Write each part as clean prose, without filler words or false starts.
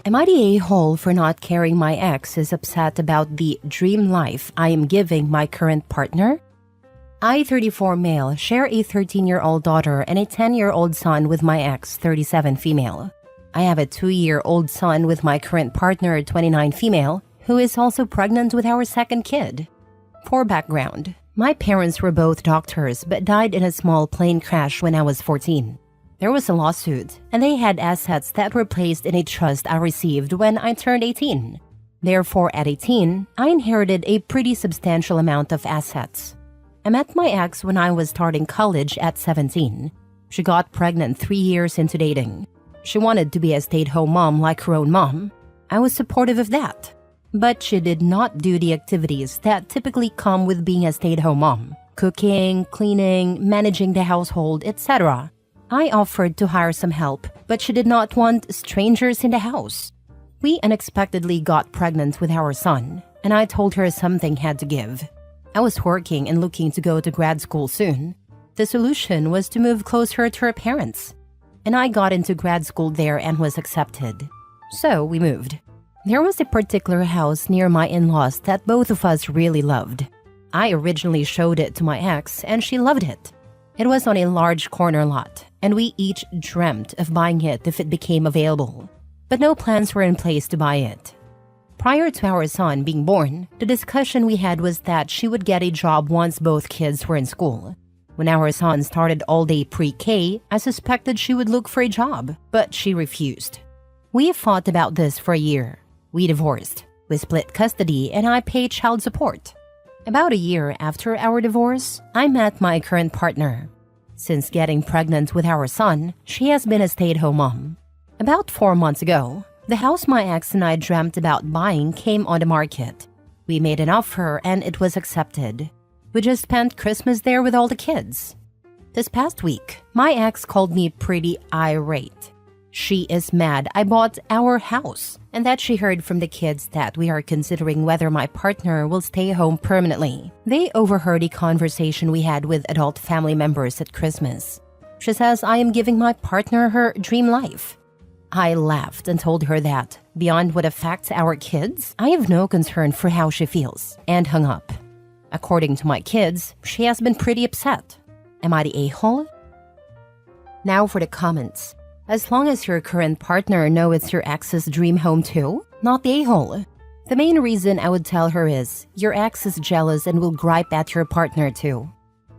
Am I the a-hole for not caring my ex is upset about the dream life I am giving my current partner? I, 34 male, share a 13-year-old daughter and a 10-year-old son with my ex, 37 female. I have a 2-year-old son with my current partner, 29 female, who is also pregnant with our second kid. For background, my parents were both doctors but died in a small plane crash when I was 14. There was a lawsuit, and they had assets that were placed in a trust I received when I turned 18. Therefore, at 18, I inherited a pretty substantial amount of assets. I met my ex when I was starting college at 17. She got pregnant 3 years into dating. She wanted to be a stay-at-home mom like her own mom. I was supportive of that. But she did not do the activities that typically come with being a stay-at-home mom: cooking, cleaning, managing the household, etc. I offered to hire some help, but she did not want strangers in the house. We unexpectedly got pregnant with our son, and I told her something had to give. I was working and looking to go to grad school soon. The solution was to move closer to her parents, and I got into grad school there and was accepted. So we moved. There was a particular house near my in-laws that both of us really loved. I originally showed it to my ex, and she loved it. It was on a large corner lot, and we each dreamt of buying it if it became available. But no plans were in place to buy it. Prior to our son being born, the discussion we had was that she would get a job once both kids were in school. When our son started all-day pre-K, I suspected she would look for a job, but she refused. We fought about this for a year. We divorced. We split custody, and I paid child support. About a year after our divorce, I met my current partner. Since getting pregnant with our son, she has been a stay-at-home mom. About 4 months ago, the house my ex and I dreamt about buying came on the market. We made an offer and it was accepted. We just spent Christmas there with all the kids. This past week, my ex called me pretty irate. She is mad I bought our house and that she heard from the kids that we are considering whether my partner will stay home permanently. They overheard a conversation we had with adult family members at Christmas. She says I am giving my partner her dream life. I laughed and told her that, beyond what affects our kids, I have no concern for how she feels, and hung up. According to my kids, she has been pretty upset. Am I the a-hole? Now for the comments. As long as your current partner knows it's your ex's dream home too, not the a-hole. The main reason I would tell her is, your ex is jealous and will gripe at your partner too.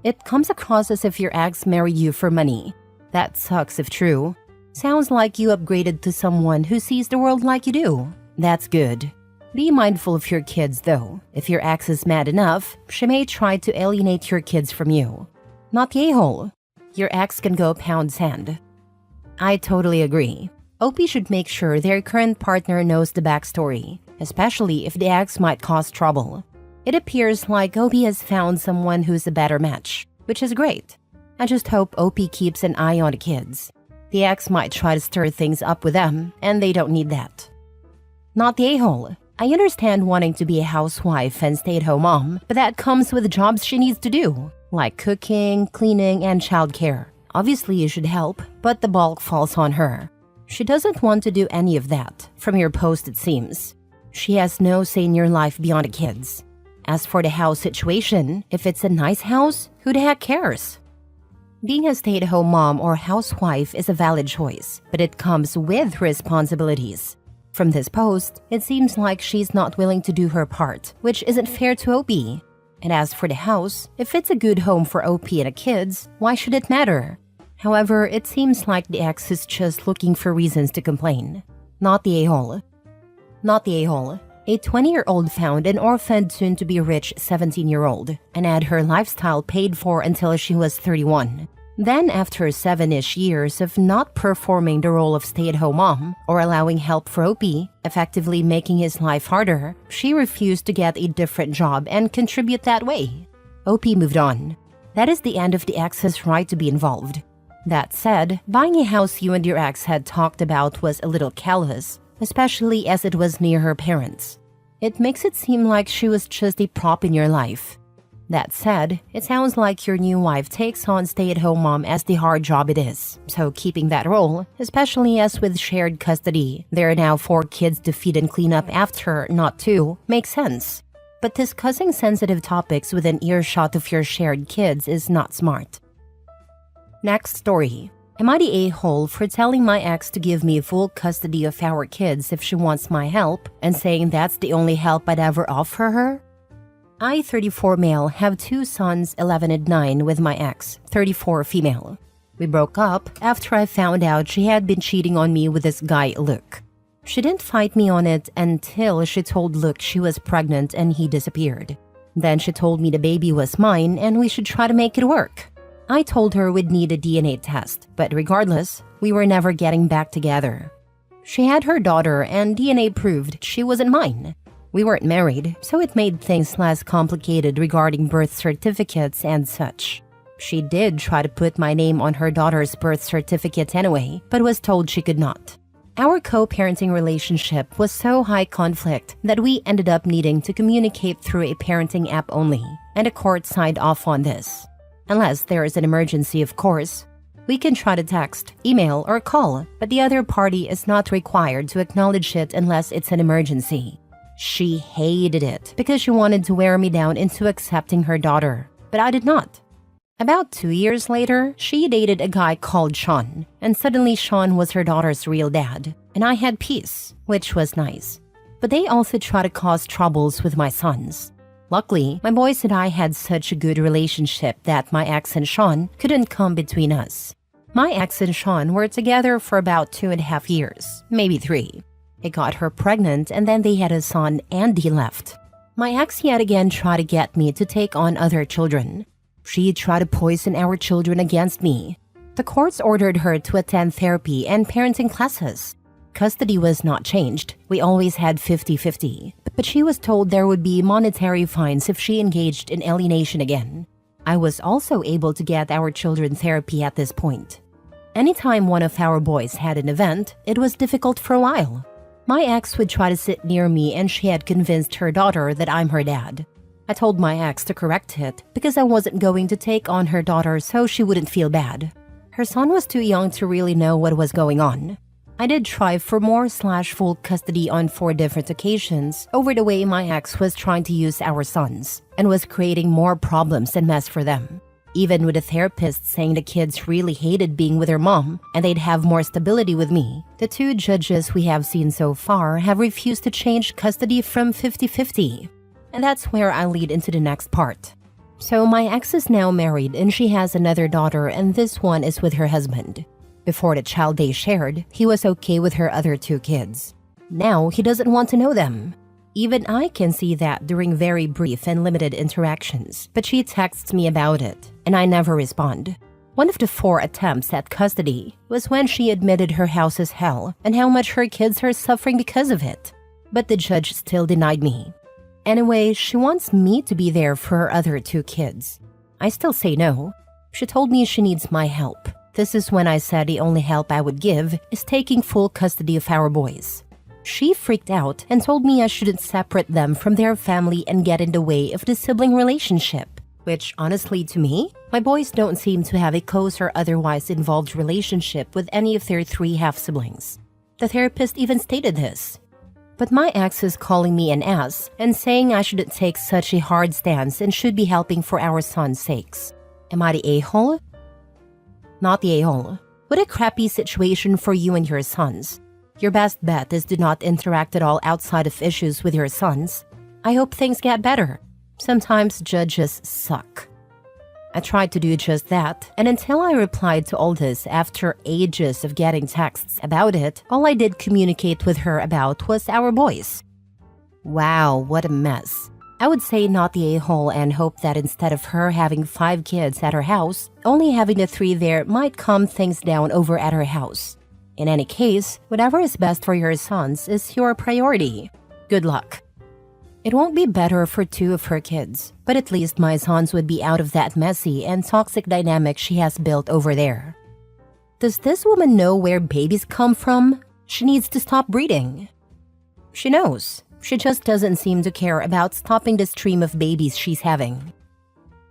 It comes across as if your ex married you for money. That sucks if true. Sounds like you upgraded to someone who sees the world like you do. That's good. Be mindful of your kids though. If your ex is mad enough, she may try to alienate your kids from you. Not the a-hole. Your ex can go pound sand. I totally agree. OP should make sure their current partner knows the backstory, especially if the ex might cause trouble. It appears like OP has found someone who's a better match, which is great. I just hope OP keeps an eye on the kids. The ex might try to stir things up with them, and they don't need that. Not the a-hole. I understand wanting to be a housewife and stay-at-home mom, but that comes with jobs she needs to do, like cooking, cleaning, and childcare. Obviously, you should help, but the bulk falls on her. She doesn't want to do any of that, from your post it seems. She has no say in your life beyond the kids. As for the house situation, if it's a nice house, who the heck cares? Being a stay-at-home mom or housewife is a valid choice, but it comes with responsibilities. From this post, it seems like she's not willing to do her part, which isn't fair to OP. And as for the house, if it's a good home for OP and the kids, why should it matter? However, it seems like the ex is just looking for reasons to complain. Not the a-hole. Not the a-hole. A 20-year-old found an orphaned soon-to-be-rich 17-year-old and had her lifestyle paid for until she was 31. Then, after 7-ish years of not performing the role of stay-at-home mom or allowing help for OP, effectively making his life harder, she refused to get a different job and contribute that way. OP moved on. That is the end of the ex's right to be involved. That said, buying a house you and your ex had talked about was a little callous, especially as it was near her parents. It makes it seem like she was just a prop in your life. That said, it sounds like your new wife takes on stay-at-home mom as the hard job it is. So keeping that role, especially as with shared custody, there are now 4 kids to feed and clean up after, not 2, makes sense. But discussing sensitive topics within earshot of your shared kids is not smart. Next story. Am I the a-hole for telling my ex to give me full custody of our kids if she wants my help and saying that's the only help I'd ever offer her? I, 34 male, have 2 sons, 11 and 9, with my ex, 34 female. We broke up after I found out she had been cheating on me with this guy, Luke. She didn't fight me on it until she told Luke she was pregnant and he disappeared. Then she told me the baby was mine and we should try to make it work. I told her we'd need a DNA test, but regardless, we were never getting back together. She had her daughter and DNA proved she wasn't mine. We weren't married, so it made things less complicated regarding birth certificates and such. She did try to put my name on her daughter's birth certificate anyway, but was told she could not. Our co-parenting relationship was so high conflict that we ended up needing to communicate through a parenting app only, and a court signed off on this. Unless there is an emergency, of course. We can try to text, email, or call, but the other party is not required to acknowledge it unless it's an emergency. She hated it because she wanted to wear me down into accepting her daughter, but I did not. About 2 years later, she dated a guy called Sean, and suddenly Sean was her daughter's real dad, and I had peace, which was nice. But they also tried to cause troubles with my sons. Luckily, my boys and I had such a good relationship that my ex and Sean couldn't come between us. My ex and Sean were together for about 2.5 years, maybe 3. He got her pregnant and then they had a son and he left. My ex yet again tried to get me to take on other children. She tried to poison our children against me. The courts ordered her to attend therapy and parenting classes. Custody was not changed. We always had 50-50. But she was told there would be monetary fines if she engaged in alienation again. I was also able to get our children therapy at this point. Anytime one of our boys had an event, it was difficult for a while. My ex would try to sit near me and she had convinced her daughter that I'm her dad. I told my ex to correct it because I wasn't going to take on her daughter so she wouldn't feel bad. Her son was too young to really know what was going on. I did try for more/full custody on 4 different occasions over the way my ex was trying to use our sons and was creating more problems and mess for them. Even with a therapist saying the kids really hated being with their mom and they'd have more stability with me, the 2 judges we have seen so far have refused to change custody from 50-50. And that's where I lead into the next part. So my ex is now married and she has another daughter and this one is with her husband. Before the child they shared, he was okay with her other 2 kids. Now he doesn't want to know them. Even I can see that during very brief and limited interactions, but she texts me about it, and I never respond. One of the 4 attempts at custody was when she admitted her house is hell and how much her kids are suffering because of it. But the judge still denied me. Anyway, she wants me to be there for her other 2 kids. I still say no. She told me she needs my help. This is when I said the only help I would give is taking full custody of our boys. She freaked out and told me I shouldn't separate them from their family and get in the way of the sibling relationship. Which, honestly to me, my boys don't seem to have a close or otherwise involved relationship with any of their 3 half-siblings. The therapist even stated this. But my ex is calling me an ass and saying I shouldn't take such a hard stance and should be helping for our son's sakes. Am I the a-hole? Not the a-hole. What a crappy situation for you and your sons. Your best bet is to not interact at all outside of issues with your sons. I hope things get better. Sometimes judges suck. I tried to do just that, and until I replied to all this after ages of getting texts about it, all I did communicate with her about was our boys. Wow, what a mess. I would say not the a-hole and hope that instead of her having 5 kids at her house, only having the 3 there might calm things down over at her house. In any case, whatever is best for your sons is your priority. Good luck. It won't be better for 2 of her kids, but at least my sons would be out of that messy and toxic dynamic she has built over there. Does this woman know where babies come from? She needs to stop breeding. She knows. She just doesn't seem to care about stopping the stream of babies she's having.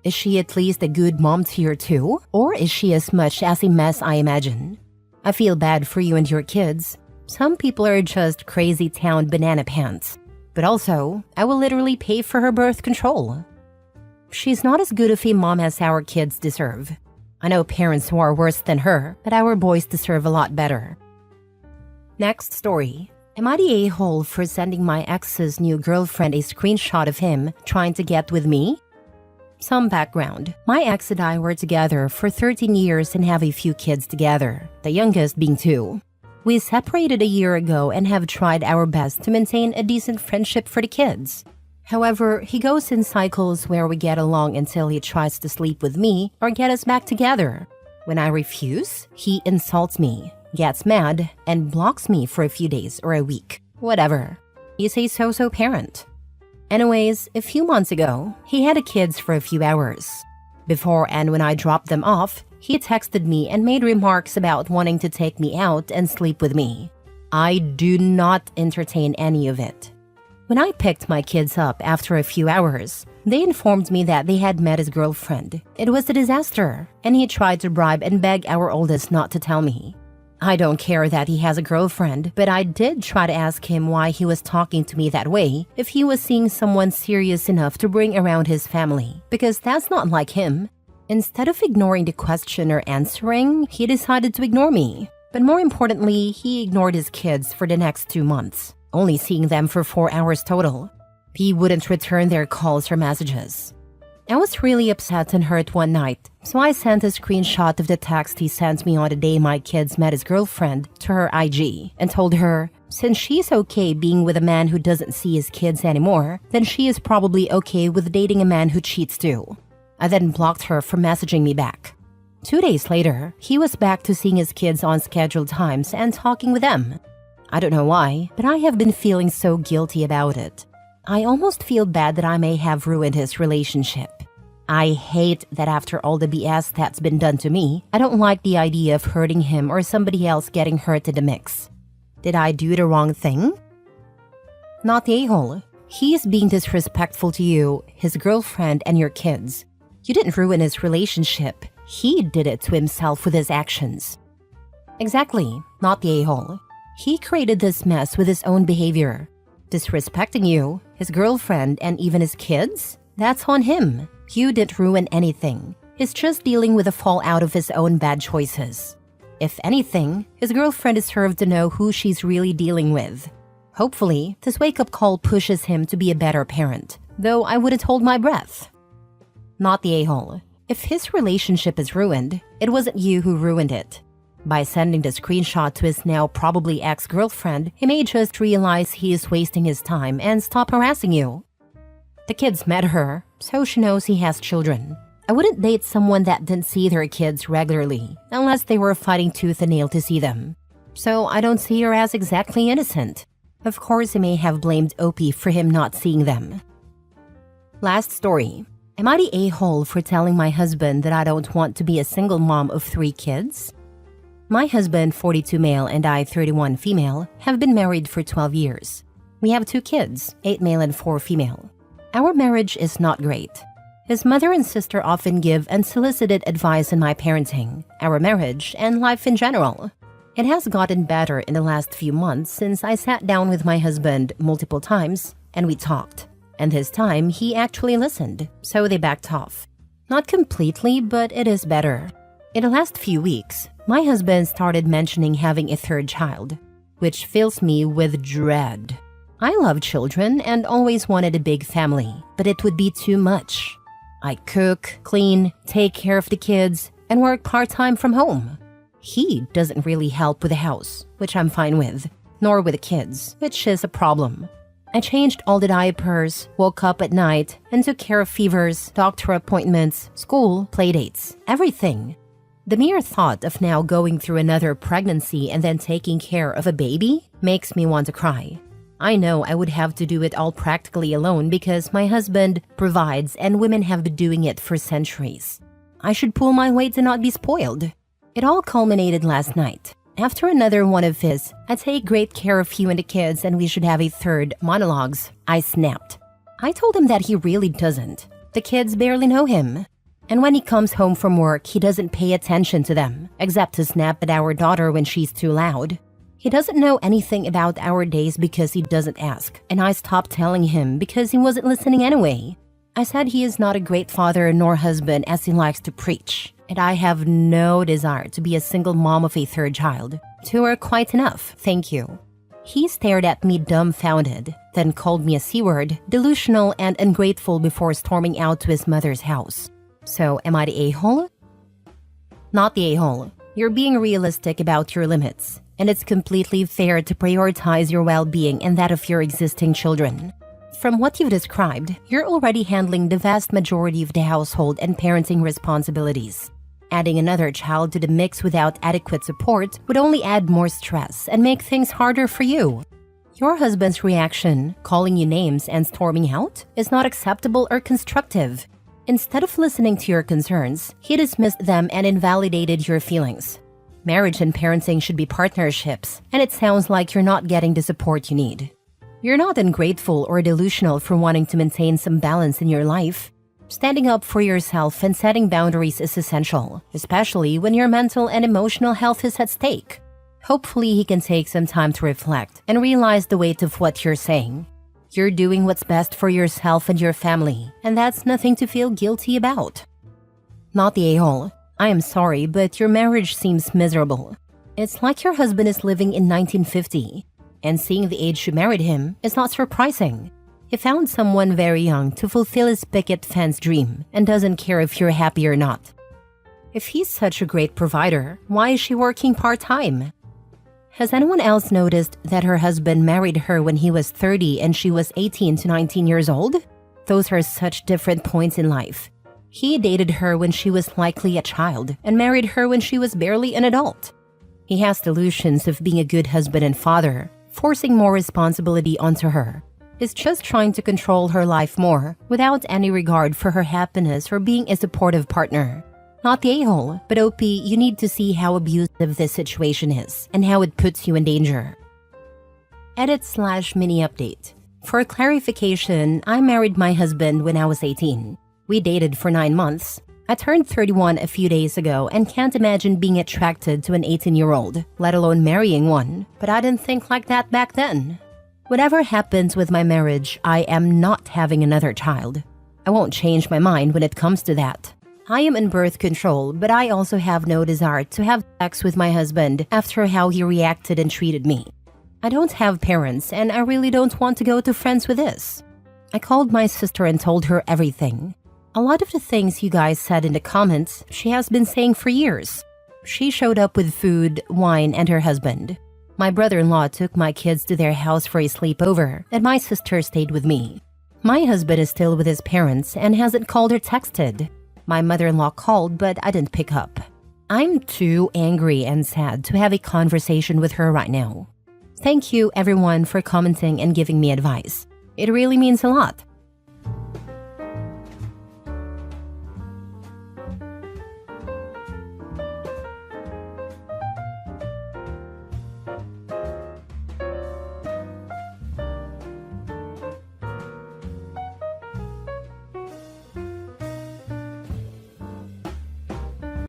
Is she at least a good mom to your two? Or is she as much as a mess I imagine? I feel bad for you and your kids. Some people are just crazy town banana pants. But also, I will literally pay for her birth control. She's not as good of a mom as our kids deserve. I know parents who are worse than her, but our boys deserve a lot better. Next story. Am I the a-hole for sending my ex's new girlfriend a screenshot of him trying to get with me? Some background. My ex and I were together for 13 years and have a few kids together, the youngest being 2. We separated a year ago and have tried our best to maintain a decent friendship for the kids. However, he goes in cycles where we get along until he tries to sleep with me or get us back together. When I refuse, he insults me, gets mad, and blocks me for a few days or a week. Whatever. He's a so-so parent. Anyways, a few months ago, he had the kids for a few hours. Before and when I dropped them off, he texted me and made remarks about wanting to take me out and sleep with me. I do not entertain any of it. When I picked my kids up after a few hours, they informed me that they had met his girlfriend. It was a disaster, and he tried to bribe and beg our oldest not to tell me. I don't care that he has a girlfriend, but I did try to ask him why he was talking to me that way if he was seeing someone serious enough to bring around his family, because that's not like him. Instead of ignoring the question or answering, he decided to ignore me. But more importantly, he ignored his kids for the next 2 months, only seeing them for 4 hours total. He wouldn't return their calls or messages. I was really upset and hurt one night, so I sent a screenshot of the text he sent me on the day my kids met his girlfriend to her IG and told her, since she's okay being with a man who doesn't see his kids anymore, then she is probably okay with dating a man who cheats too. I then blocked her from messaging me back. 2 days later, he was back to seeing his kids on scheduled times and talking with them. I don't know why, but I have been feeling so guilty about it. I almost feel bad that I may have ruined his relationship. I hate that after all the BS that's been done to me, I don't like the idea of hurting him or somebody else getting hurt in the mix. Did I do the wrong thing? Not the a-hole. He is being disrespectful to you, his girlfriend, and your kids. You didn't ruin his relationship. He did it to himself with his actions. Exactly, not the a-hole. He created this mess with his own behavior. Disrespecting you, his girlfriend, and even his kids? That's on him. You didn't ruin anything. He's just dealing with the fallout of his own bad choices. If anything, his girlfriend deserves to know who she's really dealing with. Hopefully, this wake-up call pushes him to be a better parent, though I wouldn't hold my breath. Not the a-hole. If his relationship is ruined, it wasn't you who ruined it. By sending the screenshot to his now probably ex-girlfriend, he may just realize he is wasting his time and stop harassing you. The kids met her, so she knows he has children. I wouldn't date someone that didn't see their kids regularly, unless they were fighting tooth and nail to see them. So I don't see her as exactly innocent. Of course, he may have blamed Opie for him not seeing them. Last story. Am I the a-hole for telling my husband that I don't want to be a single mom of 3 kids? My husband, 42 male, and I, 31 female, have been married for 12 years. We have 2 kids, 8 male and 4 female. Our marriage is not great. His mother and sister often give unsolicited advice on my parenting, our marriage, and life in general. It has gotten better in the last few months since I sat down with my husband multiple times and we talked. And this time, he actually listened, so they backed off. Not completely, but it is better. In the last few weeks, my husband started mentioning having a 3rd child, which fills me with dread. I love children and always wanted a big family, but it would be too much. I cook, clean, take care of the kids, and work part-time from home. He doesn't really help with the house, which I'm fine with, nor with the kids, which is a problem. I changed all the diapers, woke up at night, and took care of fevers, doctor appointments, school, playdates, everything. The mere thought of now going through another pregnancy and then taking care of a baby makes me want to cry. I know I would have to do it all practically alone because my husband provides and women have been doing it for centuries. I should pull my weight and not be spoiled. It all culminated last night. After another one of his, I take great care of you and the kids and we should have a 3rd monologues, I snapped. I told him that he really doesn't. The kids barely know him. And when he comes home from work, he doesn't pay attention to them, except to snap at our daughter when she's too loud. He doesn't know anything about our days because he doesn't ask, and I stopped telling him because he wasn't listening anyway. I said he is not a great father nor husband as he likes to preach, and I have no desire to be a single mom of a third child. Two are quite enough, thank you. He stared at me dumbfounded, then called me a C-word, delusional and ungrateful before storming out to his mother's house. So, am I the a-hole? Not the a-hole. You're being realistic about your limits, and it's completely fair to prioritize your well-being and that of your existing children. From what you've described, you're already handling the vast majority of the household and parenting responsibilities. Adding another child to the mix without adequate support would only add more stress and make things harder for you. Your husband's reaction, calling you names and storming out, is not acceptable or constructive. Instead of listening to your concerns, he dismissed them and invalidated your feelings. Marriage and parenting should be partnerships, and it sounds like you're not getting the support you need. You're not ungrateful or delusional for wanting to maintain some balance in your life. Standing up for yourself and setting boundaries is essential, especially when your mental and emotional health is at stake. Hopefully, he can take some time to reflect and realize the weight of what you're saying. You're doing what's best for yourself and your family, and that's nothing to feel guilty about. Not the a-hole. I am sorry, but your marriage seems miserable. It's like your husband is living in 1950, and seeing the age you married him is not surprising. He found someone very young to fulfill his picket fence dream and doesn't care if you're happy or not. If he's such a great provider, why is she working part-time? Has anyone else noticed that her husband married her when he was 30 and she was 18 to 19 years old? Those are such different points in life. He dated her when she was likely a child and married her when she was barely an adult. He has delusions of being a good husband and father, forcing more responsibility onto her. He's just trying to control her life more without any regard for her happiness or being a supportive partner. Not the a-hole, but OP, you need to see how abusive this situation is and how it puts you in danger. Edit/mini update. For clarification, I married my husband when I was 18. We dated for 9 months. I turned 31 a few days ago and can't imagine being attracted to an 18-year-old, let alone marrying one, but I didn't think like that back then. Whatever happens with my marriage, I am not having another child. I won't change my mind when it comes to that. I am in birth control, but I also have no desire to have sex with my husband after how he reacted and treated me. I don't have parents, and I really don't want to go to friends with this. I called my sister and told her everything. A lot of the things you guys said in the comments, she has been saying for years. She showed up with food, wine, and her husband. My brother-in-law took my kids to their house for a sleepover, and my sister stayed with me. My husband is still with his parents and hasn't called or texted. My mother-in-law called, but I didn't pick up. I'm too angry and sad to have a conversation with her right now. Thank you, everyone, for commenting and giving me advice. It really means a lot.